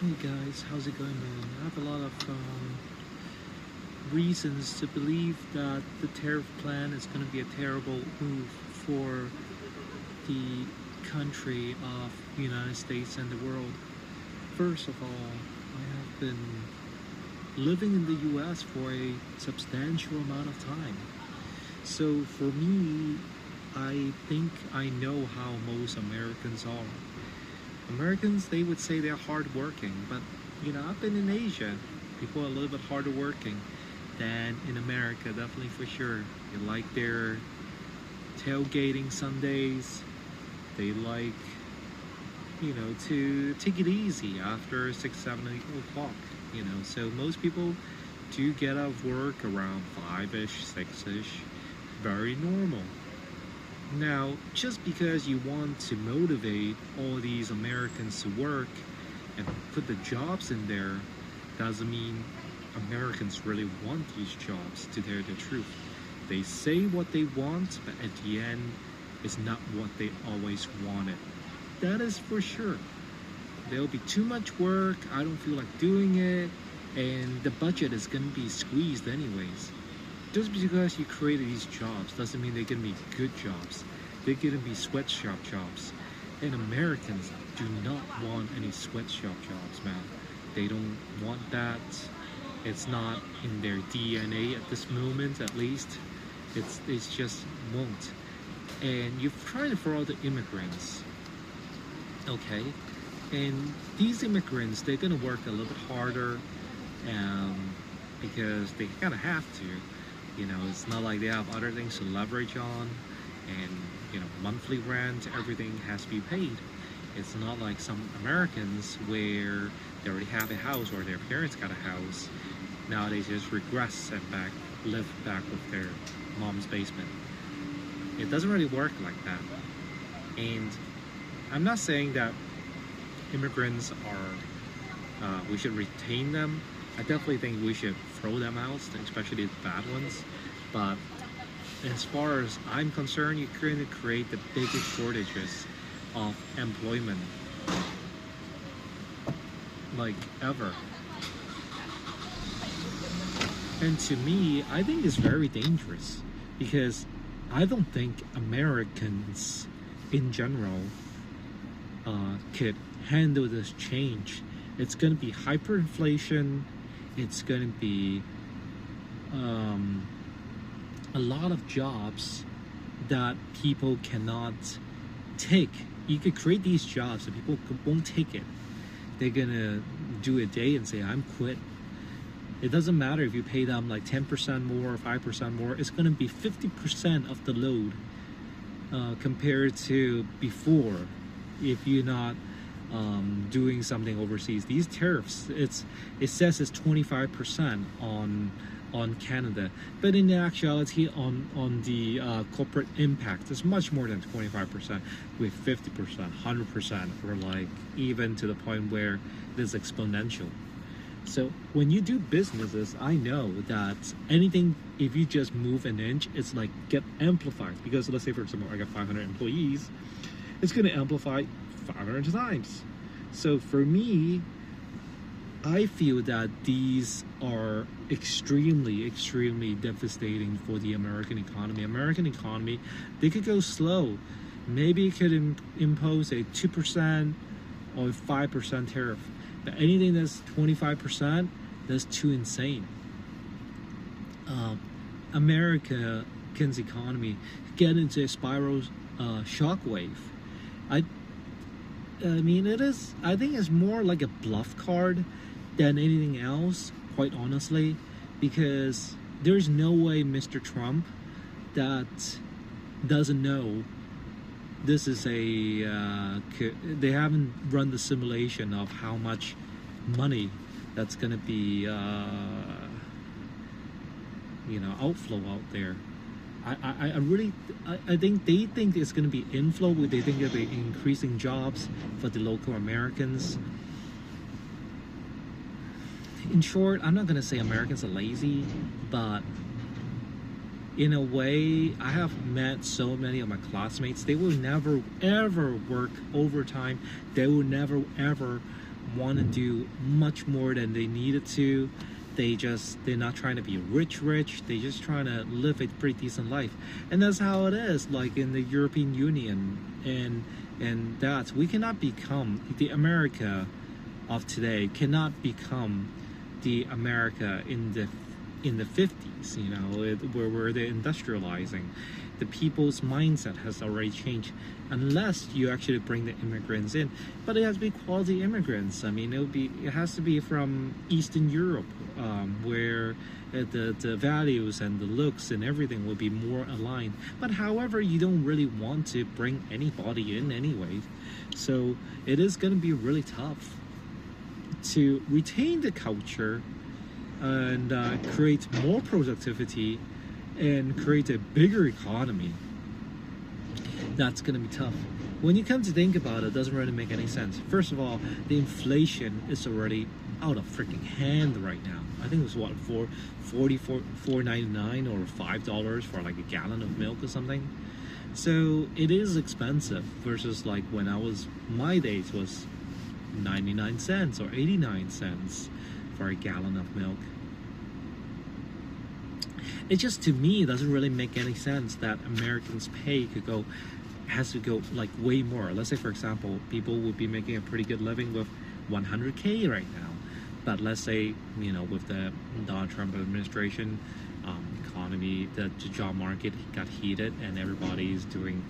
Hey guys, how's it going, man? I have a lot of reasons to believe that the tariff plan is going to be a terrible move for the country of the United States and the world. First of all, I have been living in the US for a substantial amount of time. So for me, I think I know how most Americans are. Americans, they would say they're hardworking, but I've been in Asia. People are a little bit harder working than in America, definitely for sure. They like their tailgating Sundays. They like, to take it easy after 6, 7, 8 o'clock. So most people do get out of work around 5-ish, 6-ish. Very normal. Now, just because you want to motivate all these Americans to work and put the jobs in there doesn't mean Americans really want these jobs, to tell the truth. They say what they want, but at the end, it's not what they always wanted. That is for sure. There'll be too much work, I don't feel like doing it, and the budget is going to be squeezed anyways. Just because you created these jobs doesn't mean they're going to be good jobs. They're going to be sweatshop jobs. And Americans do not want any sweatshop jobs, man. They don't want that. It's not in their DNA at this moment, at least. It's just won't. And you've tried it for all the immigrants. Okay? And these immigrants, they're going to work a little bit harder because they kind of have to. It's not like they have other things to leverage on, and monthly rent, everything has to be paid. It's not like some Americans where they already have a house or their parents got a house. Now they just regress and live back with their mom's basement. It doesn't really work like that. And I'm not saying that immigrants we should retain them. I definitely think we should throw them out, especially the bad ones. But as far as I'm concerned, you're going to create the biggest shortages of employment like ever. And to me, I think it's very dangerous because I don't think Americans in general could handle this change. It's going to be hyperinflation. It's going to be a lot of jobs that people cannot take. You could create these jobs and people won't take it. They're going to do a day and say, I'm quit. It doesn't matter if you pay them like 10% more or 5% more. It's going to be 50% of the load compared to before if you're not doing something overseas. These tariffs, it says it's 25% on Canada, but in actuality on the corporate impact it's much more than 25%, with 50%, 100%, or like even to the point where it is exponential. So when you do businesses, I know that anything, if you just move an inch, it's like get amplified, because let's say for example I got 500 employees, it's going to amplify 500 times. So for me, I feel that these are extremely devastating for the American economy. American economy, they could go slow. Maybe it could impose a 2% or 5% tariff. But anything that's 25%, that's too insane. America's economy get into a spiral shockwave. I mean, I think it's more like a bluff card than anything else, quite honestly, because there's no way Mr. Trump that doesn't know this is they haven't run the simulation of how much money that's going to be outflow out there. I think they think it's going to be inflow. They think it'll be increasing jobs for the local Americans. In short, I'm not going to say Americans are lazy, but in a way, I have met so many of my classmates. They will never ever work overtime. They will never ever want to do much more than they needed to. They're not trying to be rich. They're just trying to live a pretty decent life, and that's how it is. Like in the European Union, and that we cannot become the America of today. Cannot become the America in the 50s. You know, where they're industrializing. The people's mindset has already changed, unless you actually bring the immigrants in. But it has to be quality immigrants. I mean, it has to be from Eastern Europe, where the values and the looks and everything will be more aligned. But however, you don't really want to bring anybody in anyway, so it is going to be really tough to retain the culture and create more productivity and create a bigger economy. That's going to be tough. When you come to think about it, it doesn't really make any sense. First of all, the inflation is already out of freaking hand right now. I think it was what, $4.99 or $5 for like a gallon of milk or something. So it is expensive versus like when my days was 99 cents or 89 cents for a gallon of milk. It just, to me, it doesn't really make any sense that Americans' pay has to go like way more. Let's say, for example, people would be making a pretty good living with 100K right now, but let's say, you know, with the Donald Trump administration, economy, the job market got heated, and everybody's doing,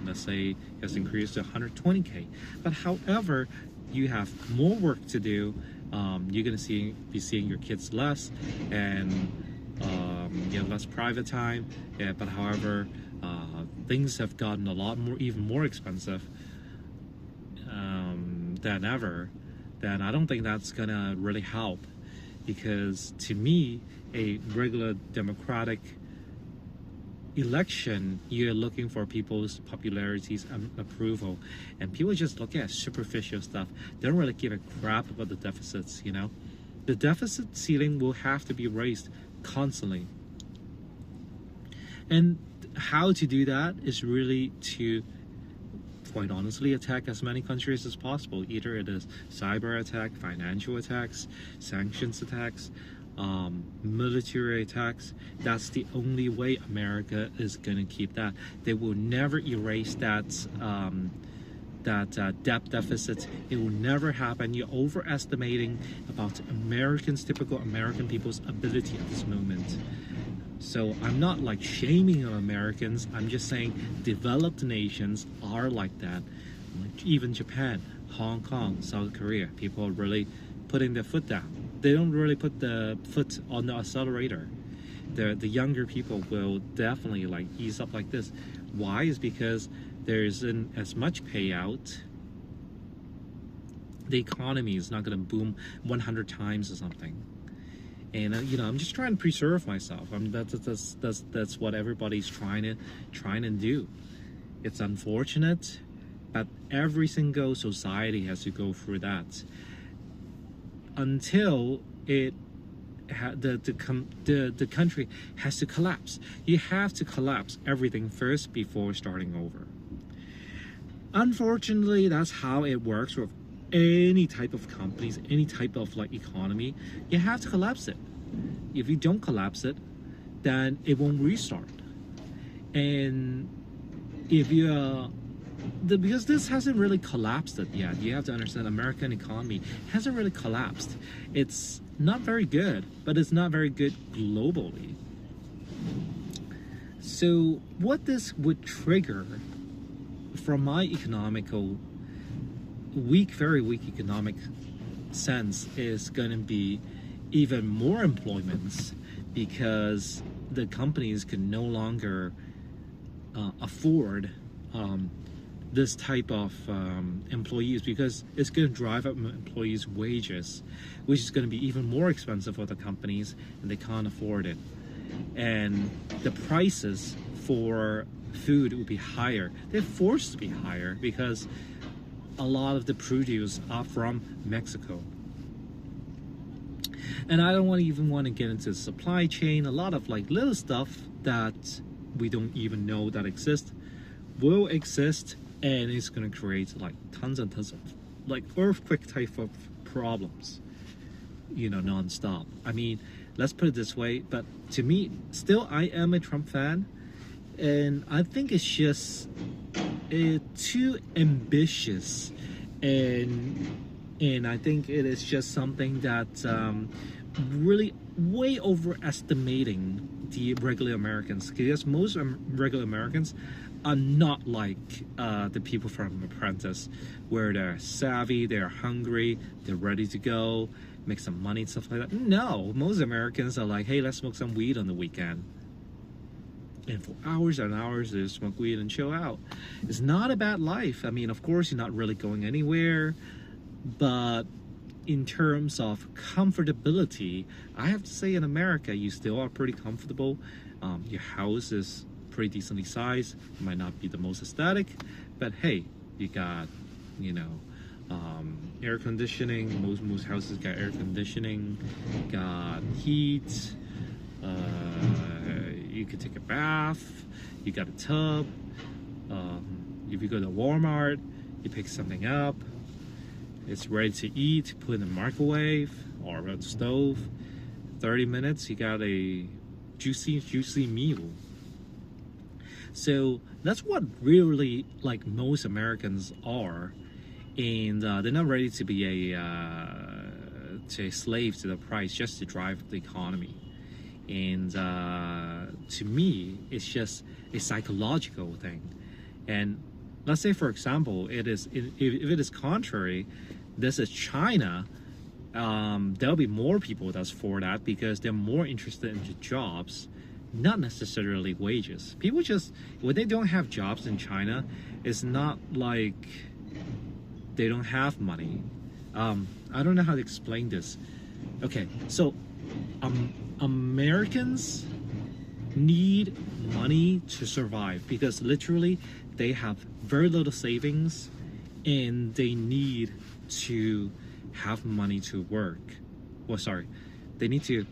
let's say, has increased to 120K. But however, you have more work to do. You're gonna be seeing your kids less, and you know, less private time. Yeah, but however, things have gotten a lot more, even more expensive than ever. Then I don't think that's gonna really help, because to me, a regular democratic election, you're looking for people's popularities and approval, and people just look at superficial stuff. They don't really give a crap about the deficits. You know, the deficit ceiling will have to be raised constantly, and how to do that is really to, quite honestly, attack as many countries as possible. Either it is cyber attack, financial attacks, sanctions attacks, military attacks. That's the only way America is going to keep that. They will never erase that debt deficit. It will never happen. You're overestimating about typical American people's ability at this moment. So I'm not like shaming on Americans. I'm just saying developed nations are like that. Like even Japan, Hong Kong, South Korea, people are really putting their foot down. They don't really put the foot on the accelerator. The younger people will definitely like ease up like this. Why? Is because there isn't as much payout. The economy is not going to boom 100 times or something. And you know, I'm just trying to preserve myself. I mean, that's what everybody's trying to do. It's unfortunate, but every single society has to go through that until the country has to collapse. You have to collapse everything first before starting over. Unfortunately, that's how it works with any type of companies, any type of like economy. You have to collapse it. If you don't collapse it, then it won't restart. And if you because this hasn't really collapsed it yet. You have to understand, American economy hasn't really collapsed. It's not very good, but it's not very good globally. So what this would trigger, from my very weak economic sense, is going to be even more employments, because the companies can no longer afford this type of employees, because it's going to drive up employees' wages, which is going to be even more expensive for the companies, and they can't afford it. And the prices for food will be higher. They're forced to be higher because a lot of the produce are from Mexico. And I don't even want to get into the supply chain. A lot of like little stuff that we don't even know that exists will exist, and it's going to create like tons and tons of like earthquake type of problems, you know, nonstop. I mean, let's put it this way, but to me, still, I am a Trump fan, and I think it's just too ambitious, and I think it is just something that really way overestimating the regular Americans, because most regular Americans are not like the people from Apprentice, where they're savvy, they're hungry, they're ready to go, make some money, stuff like that. No, most Americans are like, hey, let's smoke some weed on the weekend. And for hours and hours, they smoke weed and chill out. It's not a bad life. I mean, of course, you're not really going anywhere, but in terms of comfortability, I have to say in America, you still are pretty comfortable. Your house is pretty decently sized. It might not be the most aesthetic, but hey, you got, you know, air conditioning. Most houses got air conditioning, got heat. You could take a bath. You got a tub. If you go to Walmart, you pick something up. It's ready to eat. Put in the microwave or on the stove. 30 minutes, you got a juicy meal. So that's what really, like, most Americans are, and they're not ready to be a slave to the price just to drive the economy. And to me, it's just a psychological thing. And let's say, for example, if it is contrary, this is China. There'll be more people that's for that, because they're more interested in the jobs, not necessarily wages. People just, when they don't have jobs in China, it's not like they don't have money. I don't know how to explain this. Okay, so Americans need money to survive, because literally they have very little savings, and they need to have money to work. Well, sorry, they need to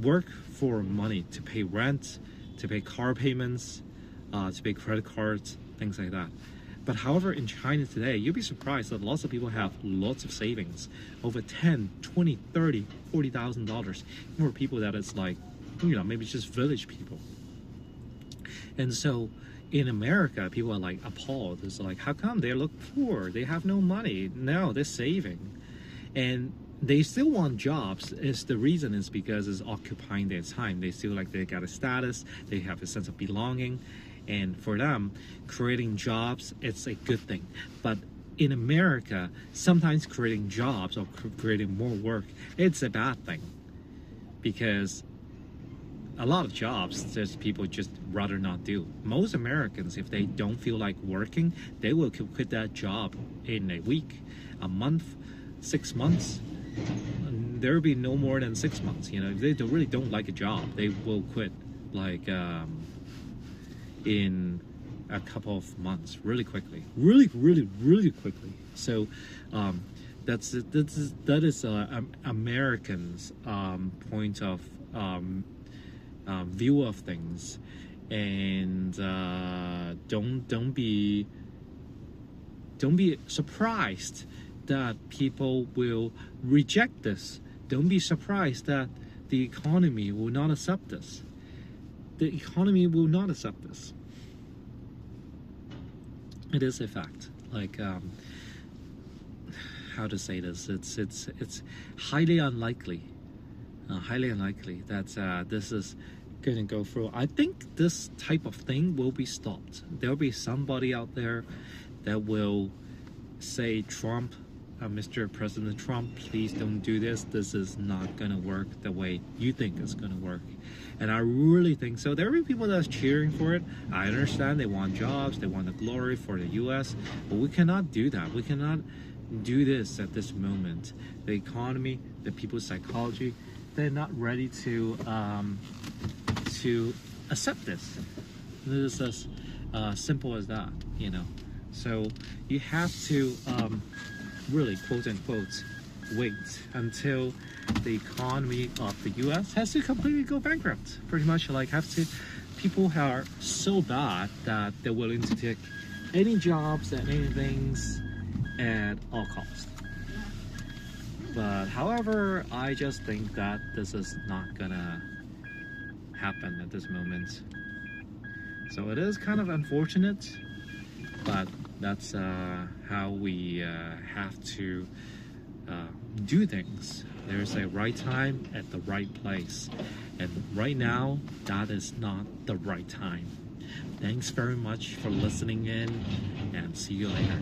work for money to pay rent, to pay car payments, to pay credit cards, things like that. But however, in China today, you'll be surprised that lots of people have lots of savings, over 10, 20, 30, $40,000. More people that it's like, you know, maybe just village people. And so in America, people are like appalled. It's like, how come they look poor? They have no money. No, they're saving. And they still want jobs. The reason is because it's occupying their time. They feel like they got a status, they have a sense of belonging, and for them, creating jobs, it's a good thing. But in America, sometimes creating jobs or creating more work, it's a bad thing, because a lot of jobs there's people just rather not do. Most Americans, if they don't feel like working, they will quit that job in a week, a month, 6 months. There will be no more than 6 months. You know, if they really don't like a job, they will quit like in a couple of months, really quickly, really quickly. So that is Americans' point of view of things, and don't be surprised that people will reject this. Don't be surprised that the economy will not accept this. The economy will not accept this. It is a fact. Like, how to say this? It's highly unlikely that this is going to go through. I think this type of thing will be stopped. There'll be somebody out there that will say, Trump, Mr. President Trump, please don't do this. This is not going to work the way you think it's going to work. And I really think so. There will be people that's cheering for it. I understand they want jobs, they want the glory for the U.S., but we cannot do that. We cannot do this at this moment. The economy, the people's psychology, they're not ready to accept this. This is as simple as that, you know. So you have to really, quote unquote, wait until the economy of the U.S. has to completely go bankrupt. Pretty much, like, people are so bad that they're willing to take any jobs and any things at all costs. But however, I just think that this is not gonna happen at this moment. So it is kind of unfortunate, but that's how we have to do things. There's a right time at the right place, and right now that is not the right time. Thanks very much for listening in, and see you later.